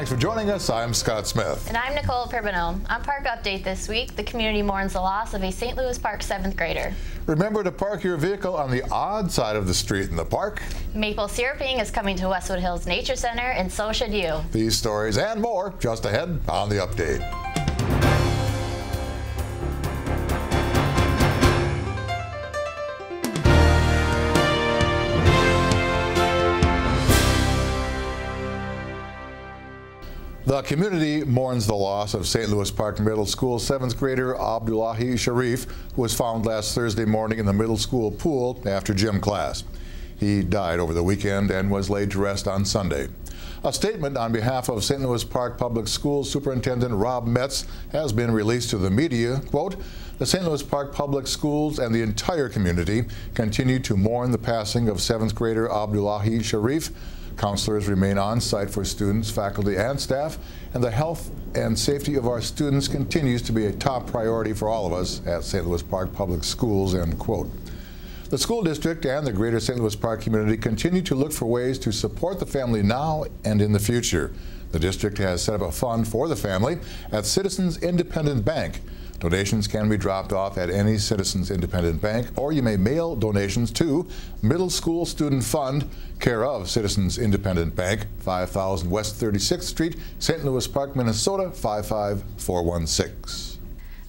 Thanks for joining us. I'm Scott Smith. And I'm Nicole Pirbino. On Park Update this week, the community mourns the loss of a St. Louis Park 7th grader. Remember to park your vehicle on the odd side of the street in the park. Maple syruping is coming to Westwood Hills Nature Center, and so should you. These stories and more just ahead on the Update. The community mourns the loss of St. Louis Park Middle School 7th grader Abdulahi Sharif, who was found last Thursday morning in the middle school pool after gym class. He died over the weekend and was laid to rest on Sunday. A statement on behalf of St. Louis Park Public Schools Superintendent Rob Metz has been released to the media. Quote, "The St. Louis Park Public Schools and the entire community continue to mourn the passing of 7th grader Abdulahi Sharif. Counselors remain on site for students, faculty, and staff, and the health and safety of our students continues to be a top priority for all of us at St. Louis Park Public Schools," end quote. The school district and the greater St. Louis Park community continue to look for ways to support the family now and in the future. The district has set up a fund for the family at Citizens Independent Bank. Donations can be dropped off at any Citizens Independent Bank, or you may mail donations to Middle School Student Fund, care of Citizens Independent Bank, 5000 West 36th Street, St. Louis Park, Minnesota, 55416.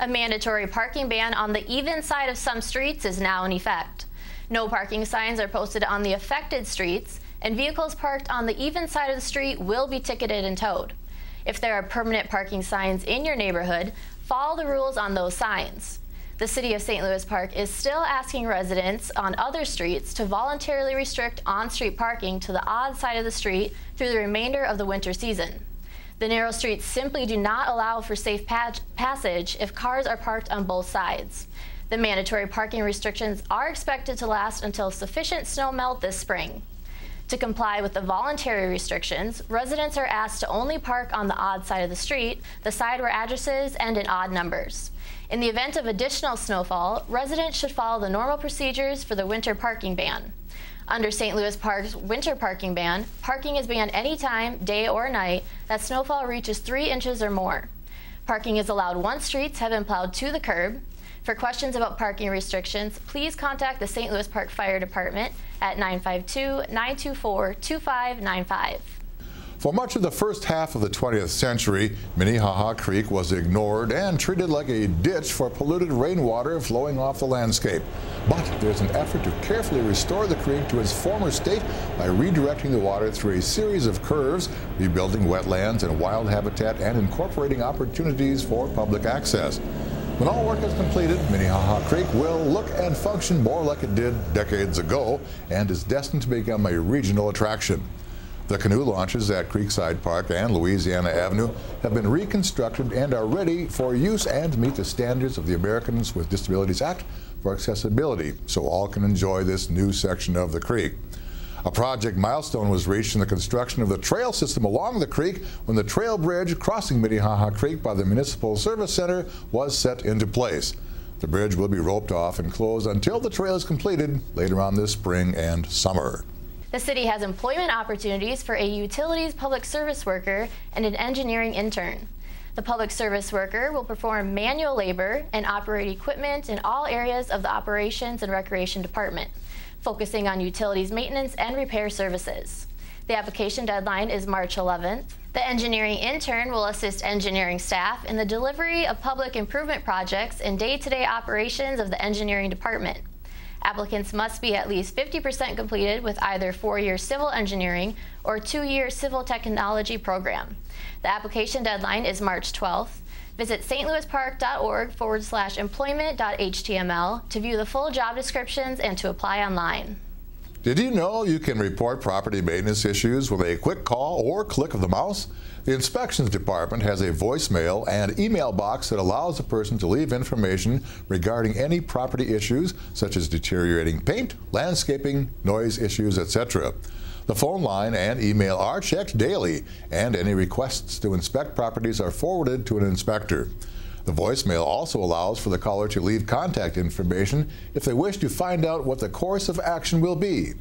A mandatory parking ban on the even side of some streets is now in effect. No parking signs are posted on the affected streets, and vehicles parked on the even side of the street will be ticketed and towed. If there are permanent parking signs in your neighborhood, follow the rules on those signs. The City of St. Louis Park is still asking residents on other streets to voluntarily restrict on-street parking to the odd side of the street through the remainder of the winter season. The narrow streets simply do not allow for safe passage if cars are parked on both sides. The mandatory parking restrictions are expected to last until sufficient snow melt this spring. To comply with the voluntary restrictions, residents are asked to only park on the odd side of the street, the side where addresses end in odd numbers. In the event of additional snowfall, residents should follow the normal procedures for the winter parking ban. Under St. Louis Park's winter parking ban, parking is banned anytime, day or night, that snowfall reaches 3 inches or more. Parking is allowed once streets have been plowed to the curb. For questions about parking restrictions, please contact the St. Louis Park Fire Department at 952-924-2595. For much of the first half of the 20th century, Minnehaha Creek was ignored and treated like a ditch for polluted rainwater flowing off the landscape. But there's an effort to carefully restore the creek to its former state by redirecting the water through a series of curves, rebuilding wetlands and wild habitat, and incorporating opportunities for public access. When all work is completed, Minnehaha Creek will look and function more like it did decades ago and is destined to become a regional attraction. The canoe launches at Creekside Park and Louisiana Avenue have been reconstructed and are ready for use and meet the standards of the Americans with Disabilities Act for accessibility, so all can enjoy this new section of the creek. A project milestone was reached in the construction of the trail system along the creek when the trail bridge crossing Minnehaha Creek by the Municipal Service Center was set into place. The bridge will be roped off and closed until the trail is completed later on this spring and summer. The city has employment opportunities for a utilities public service worker and an engineering intern. The public service worker will perform manual labor and operate equipment in all areas of the Operations and Recreation Department, focusing on utilities maintenance and repair services. The application deadline is March 11th. The engineering intern will assist engineering staff in the delivery of public improvement projects and day-to-day operations of the engineering department. Applicants must be at least 50% completed with either 4-year civil engineering or 2-year civil technology program. The application deadline is March 12th. Visit stlouispark.org/employment.html to view the full job descriptions and to apply online. Did you know you can report property maintenance issues with a quick call or click of the mouse? The Inspections Department has a voicemail and email box that allows a person to leave information regarding any property issues such as deteriorating paint, landscaping, noise issues, etc. The phone line and email are checked daily, and any requests to inspect properties are forwarded to an inspector. The voicemail also allows for the caller to leave contact information if they wish to find out what the course of action will be.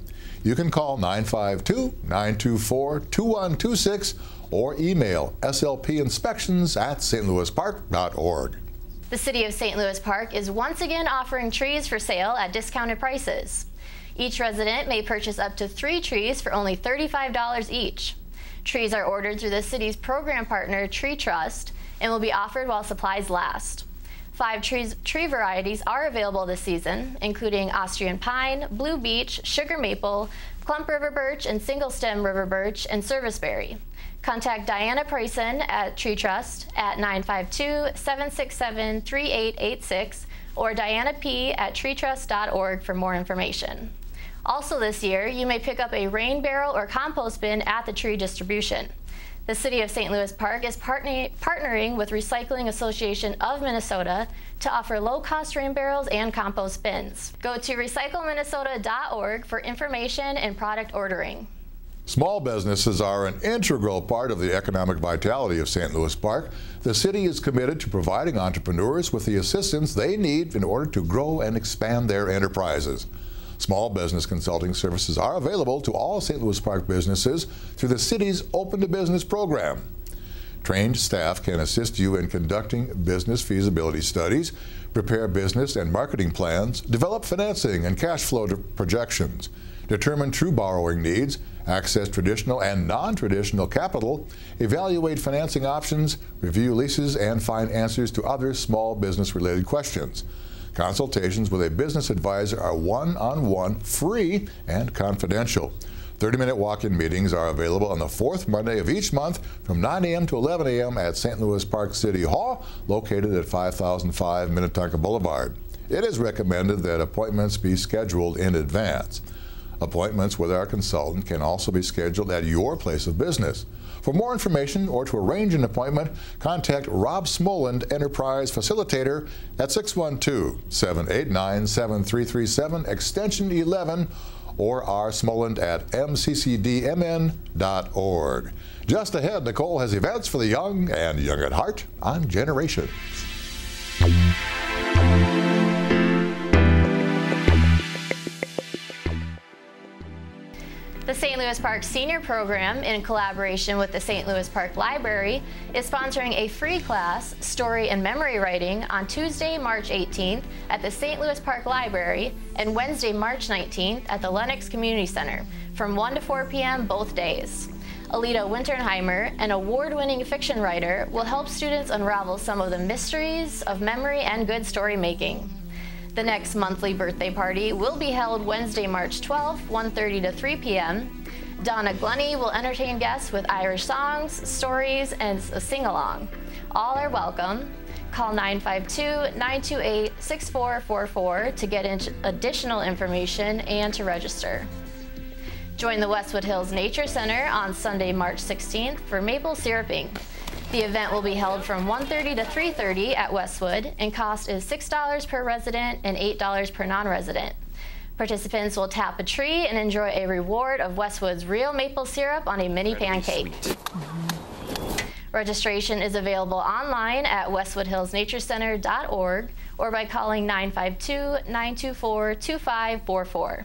You can call 952-924-2126 or email slpinspections@stlouispark.org. The City of St. Louis Park is once again offering trees for sale at discounted prices. Each resident may purchase up to 3 trees for only $35 each. Trees are ordered through the city's program partner, Tree Trust, and will be offered while supplies last. 5 tree varieties are available this season, including Austrian pine, blue beech, sugar maple, clump river birch, and single stem river birch, and serviceberry. Contact Diana Prayson at Tree Trust at 952-767-3886 or Diana P. at treetrust.org for more information. Also this year, you may pick up a rain barrel or compost bin at the tree distribution. The City of St. Louis Park is partnering with Recycling Association of Minnesota to offer low-cost rain barrels and compost bins. Go to recycleminnesota.org for information and product ordering. Small businesses are an integral part of the economic vitality of St. Louis Park. The city is committed to providing entrepreneurs with the assistance they need in order to grow and expand their enterprises. Small business consulting services are available to all St. Louis Park businesses through the city's Open to Business program. Trained staff can assist you in conducting business feasibility studies, prepare business and marketing plans, develop financing and cash flow projections, determine true borrowing needs, access traditional and non-traditional capital, evaluate financing options, review leases, and find answers to other small business-related questions. Consultations with a business advisor are one-on-one, free, and confidential. 30-minute walk-in meetings are available on the 4th Monday of each month from 9 a.m. to 11 a.m. at St. Louis Park City Hall, located at 5005 Minnehaha Boulevard. It is recommended that appointments be scheduled in advance. Appointments with our consultant can also be scheduled at your place of business. For more information or to arrange an appointment, contact Rob Smoland, Enterprise Facilitator, at 612-789-7337, extension 11, or rsmoland at mccdmn.org. Just ahead, Nicole has events for the young and young at heart on Generations. The St. Louis Park Senior Program, in collaboration with the St. Louis Park Library, is sponsoring a free class, Story and Memory Writing, on Tuesday, March 18th at the St. Louis Park Library and Wednesday, March 19th at the Lennox Community Center from 1 to 4 p.m. both days. Alita Winterheimer, an award-winning fiction writer, will help students unravel some of the mysteries of memory and good story making. The next monthly birthday party will be held Wednesday, March 12th, 1:30 to 3 p.m. Donna Glennie will entertain guests with Irish songs, stories, and a sing-along. All are welcome. Call 952-928-6444 to get additional information and to register. Join the Westwood Hills Nature Center on Sunday, March 16th for maple syruping. The event will be held from 1:30 to 3:30 at Westwood, and cost is $6 per resident and $8 per non-resident. Participants will tap a tree and enjoy a reward of Westwood's real maple syrup on a mini pancake. Registration is available online at westwoodhillsnaturecenter.org or by calling 952-924-2544.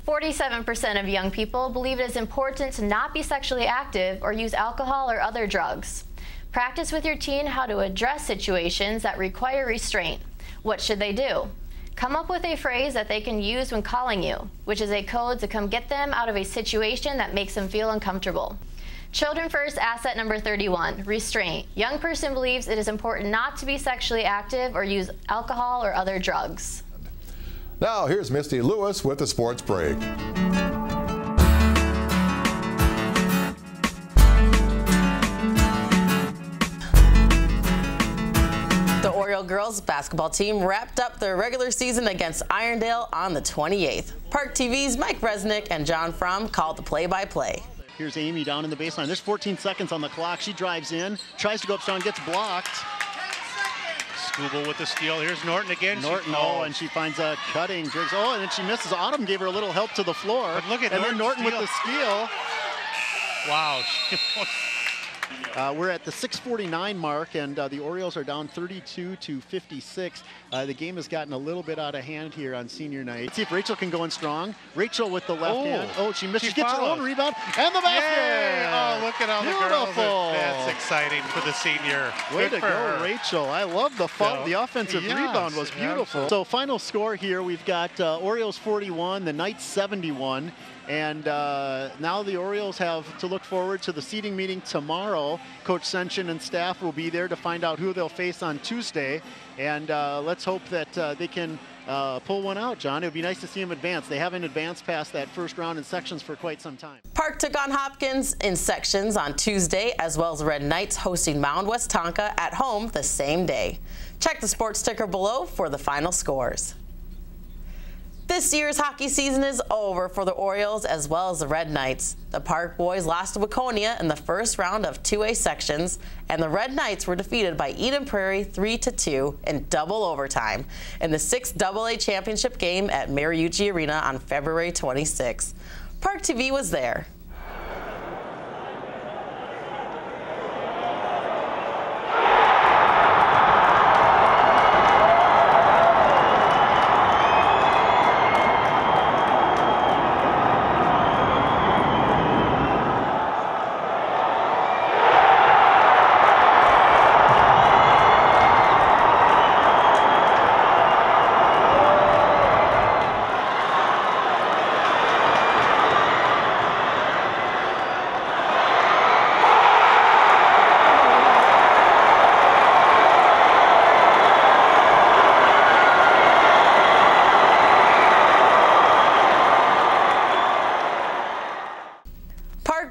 47% of young people believe it is important to not be sexually active or use alcohol or other drugs. Practice with your teen how to address situations that require restraint. What should they do? Come up with a phrase that they can use when calling you, which is a code to come get them out of a situation that makes them feel uncomfortable. Children First Asset number 31, restraint. Young person believes it is important not to be sexually active or use alcohol or other drugs. Now here's Misty Lewis with the sports break. The Oriole girls basketball team wrapped up their regular season against Irondale on the 28th. Park TV's Mike Resnick and John Fromm called the play-by-play. Here's Amy down in the baseline. There's 14 seconds on the clock. She drives in, tries to go up strong, gets blocked. Skubal with the steal. Here's Norton again. Norton, and she finds a cutting. Driggs, and then she misses. Autumn gave her a little help to the floor. But look at and then Norton with the steal. Wow. We're at the 6:49 mark, and the Orioles are down 32-56. The game has gotten a little bit out of hand here on senior night. Let's see if Rachel can go in strong. Rachel with the left hand. Oh, she missed. She gets her own rebound and the basket. Yeah. Oh, look at all Beautiful. the girls. That's exciting for the senior. Way Good to for go, her. Rachel. I love the offensive rebound was beautiful. So final score here, we've got Orioles 41, the Knights 71. And now the Orioles have to look forward to the seeding meeting tomorrow. Coach Senshin and staff will be there to find out who they'll face on Tuesday. And let's hope that they can pull one out, John. It would be nice to see them advance. They haven't advanced past that first round in sections for quite some time. Park took on Hopkins in sections on Tuesday, as well as the Red Knights hosting Mound West Tonka at home the same day. Check the sports ticker below for the final scores. This year's hockey season is over for the Orioles as well as the Red Knights. The Park boys lost to Waconia in the first round of 2A sections, and the Red Knights were defeated by Eden Prairie 3-2 in double overtime in the 6th AA championship game at Mariucci Arena on February 26. Park TV was there.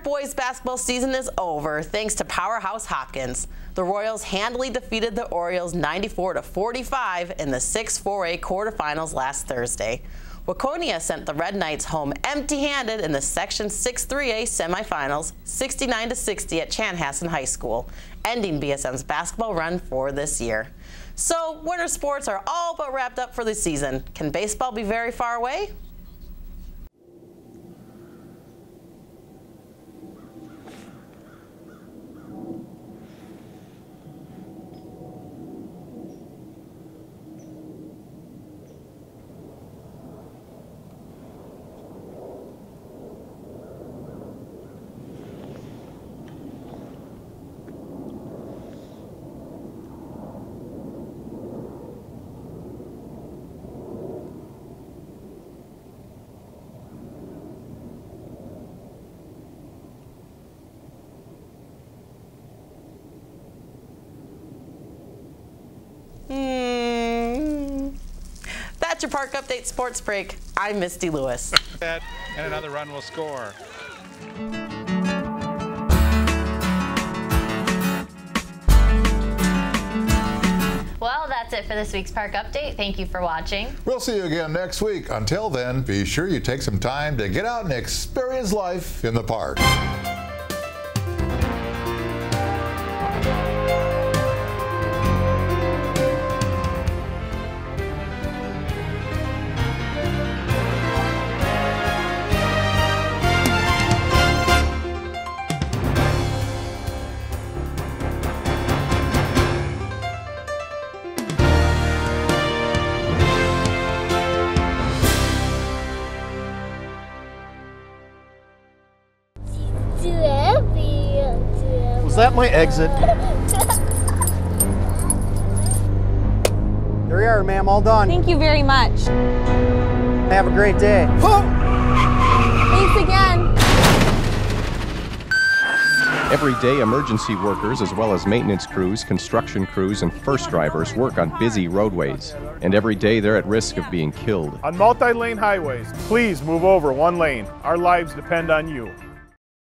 Boys basketball season is over thanks to powerhouse Hopkins. The Royals handily defeated the Orioles 94-45 in the 6-4A quarterfinals last Thursday. Waconia sent the Red Knights home empty-handed in the Section 6-3A semifinals 69-60 at Chanhassen High School, ending BSM's basketball run for this year. So winter sports are all but wrapped up for the season. Can baseball be very far away? That's your Park Update Sports Break. I'm Misty Lewis. And another run will score. Well, that's it for this week's Park Update. Thank you for watching. We'll see you again next week. Until then, be sure you take some time to get out and experience life in the park. Was that my exit? There you are, ma'am, all done. Thank you very much. Have a great day. Thanks again. Every day, emergency workers, as well as maintenance crews, construction crews, and first drivers work on busy roadways. And every day, they're at risk of being killed. On multi-lane highways, please move over one lane. Our lives depend on you.